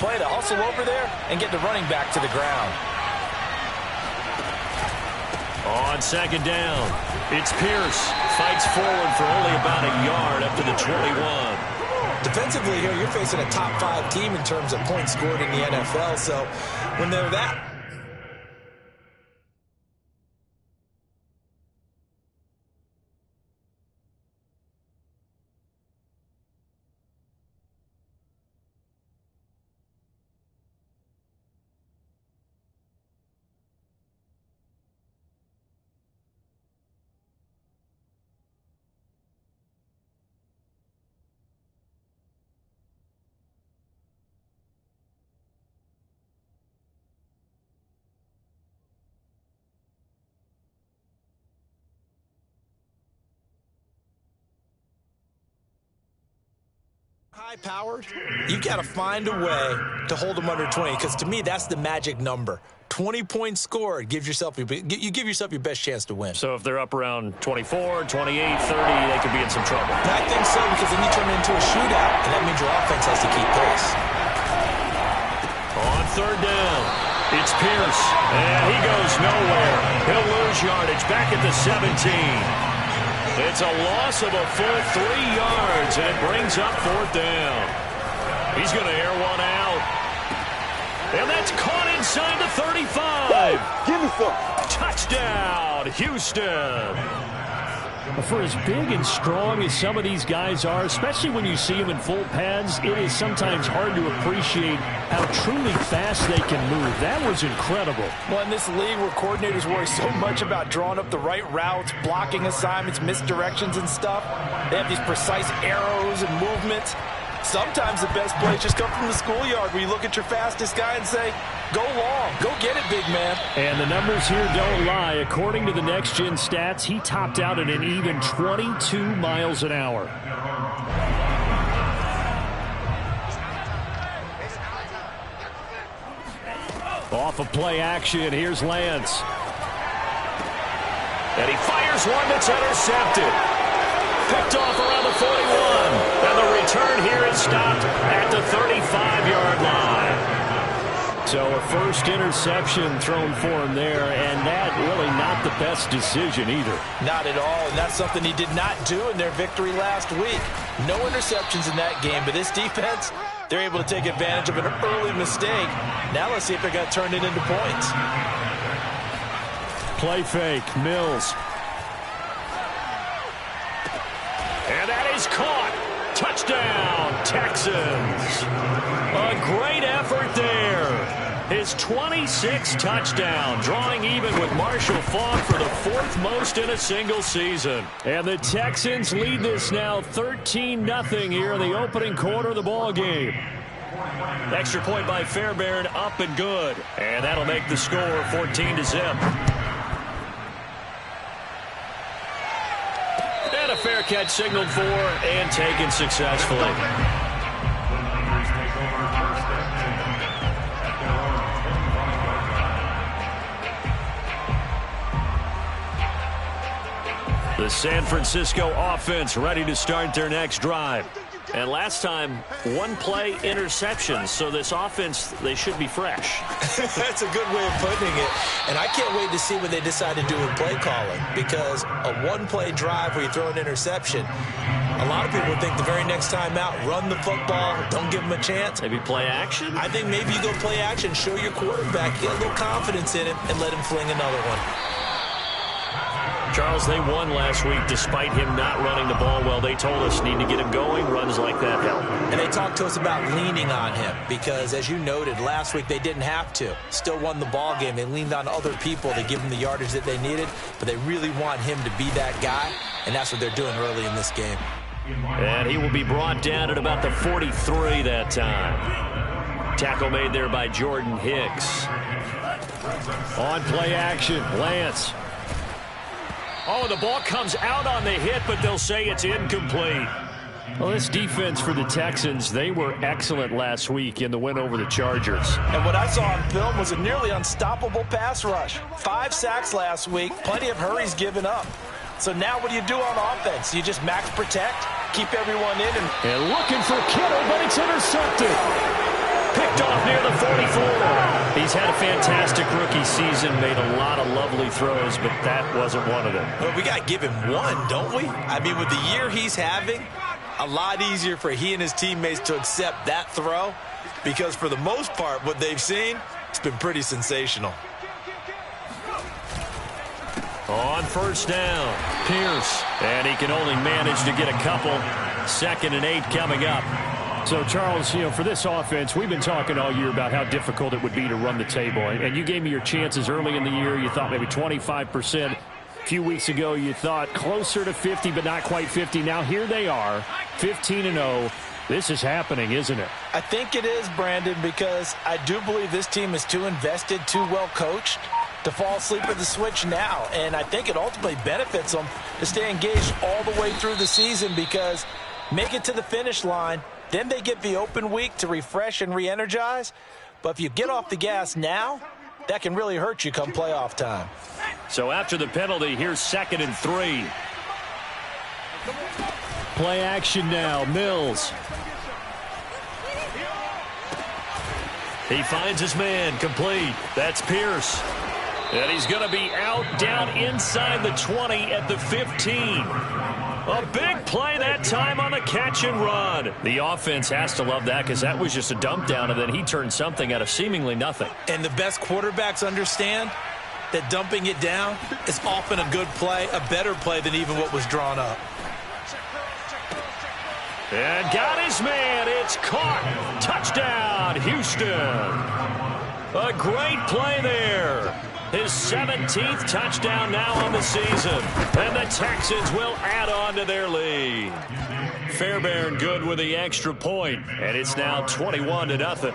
Play to hustle over there and get the running back to the ground. On second down, it's Pierce. Fights forward for only about a yard up to the 21. Defensively here, you're facing a top 5 team in terms of points scored in the NFL. So when they're that... high-powered, you've got to find a way to hold them under 20, because to me, that's the magic number. 20 points scored, you give yourself your best chance to win. So if they're up around 24, 28, 30, they could be in some trouble. I think so, because then you turn it into a shootout, and that means your offense has to keep pace. On third down, it's Pierce, and he goes nowhere. He'll lose yardage back at the 17. It's a loss of a full 3 yards, and it brings up fourth down. He's going to air one out. And that's caught inside the 35. Give me some. Touchdown, Houston. For as big and strong as some of these guys are, especially when you see them in full pads, it is sometimes hard to appreciate how truly fast they can move. That was incredible. Well, in this league where coordinators worry so much about drawing up the right routes, blocking assignments, misdirections and stuff, they have these precise arrows and movements. Sometimes the best plays just come from the schoolyard where you look at your fastest guy and say, go long, go get it, big man. And the numbers here don't lie. According to the Next Gen stats, he topped out at an even 22 miles an hour. Off of play action, here's Lance. And he fires one that's intercepted. Picked off around the 41. And the return here is stopped at the 35-yard line. So a first interception thrown for him there, and that really not the best decision either. Not at all, and that's something he did not do in their victory last week. No interceptions in that game, but this defense, they're able to take advantage of an early mistake. Now let's see if they're going to turn it into points. Play fake, Mills. And that is caught. Touchdown, Texans. A great effort there. His 26th touchdown, drawing even with Marshall Faulk for the 4th most in a single season. And the Texans lead this now 13-0 here in the opening quarter of the ball game. Extra point by Fairbairn, up and good. And that'll make the score 14-0. And a fair catch signaled for and taken successfully. The San Francisco offense ready to start their next drive. And last time, one play interceptions. So this offense, they should be fresh. That's a good way of putting it. And I can't wait to see what they decide to do with play calling, because a one-play drive where you throw an interception, a lot of people think the very next time out, run the football, don't give them a chance. Maybe play action? I think maybe you go play action, show your quarterback, get a little confidence in him, and let him fling another one. Charles, they won last week despite him not running the ball well. They told us need to get him going. Runs like that help. And they talked to us about leaning on him because, as you noted, last week they didn't have to. Still won the ball game. They leaned on other people to give them the yardage that they needed, but they really want him to be that guy, and that's what they're doing early in this game. And he will be brought down at about the 43 that time. Tackle made there by Jordan Hicks. On play action, Lance. Oh, the ball comes out on the hit, but they'll say it's incomplete. Well, this defense for the Texans, they were excellent last week in the win over the Chargers. And what I saw on film was a nearly unstoppable pass rush. 5 sacks last week, plenty of hurries given up. So now what do you do on offense? You just max protect, keep everyone in. And looking for Kittle, but it's intercepted. Picked off the 44. He's had a fantastic rookie season, made a lot of lovely throws, but that wasn't one of them. Well, we got to give him one, don't we? I mean, with the year he's having, a lot easier for he and his teammates to accept that throw because for the most part, what they've seen, it's been pretty sensational. On first down, Pierce. And he can only manage to get a couple. 2nd and 8 coming up. So, Charles, for this offense, we've been talking all year about how difficult it would be to run the table. And you gave me your chances early in the year. You thought maybe 25%. A few weeks ago, you thought closer to 50, but not quite 50. Now, here they are, 15-0. This is happening, isn't it? I think it is, Brandon, because I do believe this team is too invested, too well coached to fall asleep at the switch now. And I think it ultimately benefits them to stay engaged all the way through the season because make it to the finish line, then they get the open week to refresh and re-energize. But if you get off the gas now, that can really hurt you come playoff time. So after the penalty, here's 2nd and 3. Play action now, Mills. He finds his man, complete. That's Pierce. And he's going to be out down inside the 20 at the 15. A big play that time on the catch and run. The offense has to love that because that was just a dump down, and then he turned something out of seemingly nothing. And the best quarterbacks understand that dumping it down is often a good play, a better play than even what was drawn up. And got his man. It's caught. Touchdown, Houston. A great play there. His 17th touchdown now on the season. And the Texans will add on to their lead. Fairbairn good with the extra point. And it's now 21-0.